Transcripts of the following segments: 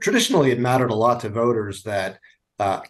Traditionally, it mattered a lot to voters that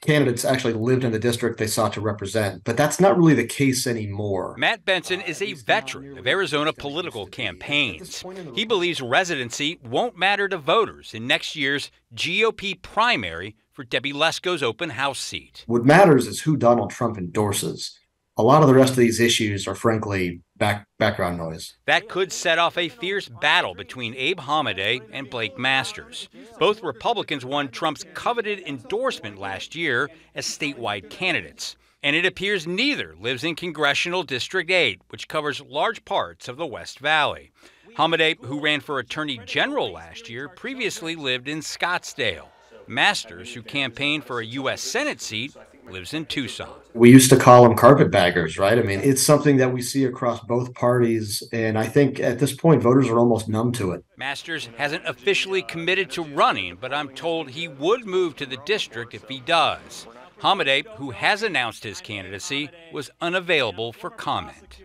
candidates actually lived in the district they sought to represent, but that's not really the case anymore. Matt Benson is a veteran of Arizona political campaigns. He believes residency won't matter to voters in next year's GOP primary for Debbie Lesko's open house seat. What matters is who Donald Trump endorses. A lot of the rest of these issues are frankly background noise. That could set off a fierce battle between Abe Hamadeh and Blake Masters. Both Republicans won Trump's coveted endorsement last year as statewide candidates. And it appears neither lives in Congressional District 8, which covers large parts of the West Valley. Hamadeh, who ran for Attorney General last year, previously lived in Scottsdale. Masters, who campaigned for a U.S. Senate seat, lives in Tucson. We used to call them carpetbaggers, right? I mean, it's something that we see across both parties, and I think at this point, voters are almost numb to it. Masters hasn't officially committed to running, but I'm told he would move to the district if he does. Hamadeh, who has announced his candidacy, was unavailable for comment.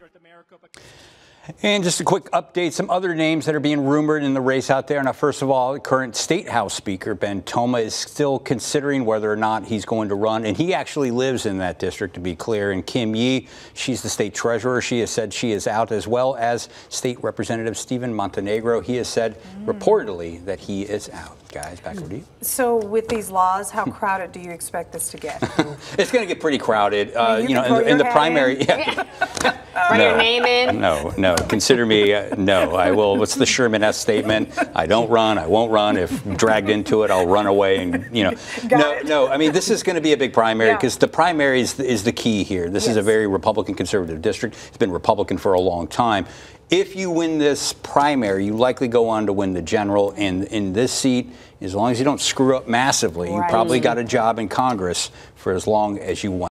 And just a quick update, some other names that are being rumored in the race out there. Now, first of all, current State House Speaker Ben Toma is still considering whether or not he's going to run. And he actually lives in that district, to be clear. And Kim Yee, she's the state treasurer. She has said she is out, as well as State Representative Stephen Montenegro. He has said reportedly that he is out. Guys, back over to you. So with these laws, how crowded do you expect this to get? It's going to get pretty crowded. You know, in the primary. Yeah. Write your name in. No. Consider me, no. I will. What's the Sherman S statement? I don't run. I won't run. If dragged into it, I'll run away. And, you know. No. I mean, this is going to be a big primary because the primary is the key here. This is a very Republican conservative district. It's been Republican for a long time. If you win this primary, you likely go on to win the general. And in this seat, as long as you don't screw up massively, you probably got a job in Congress for as long as you want.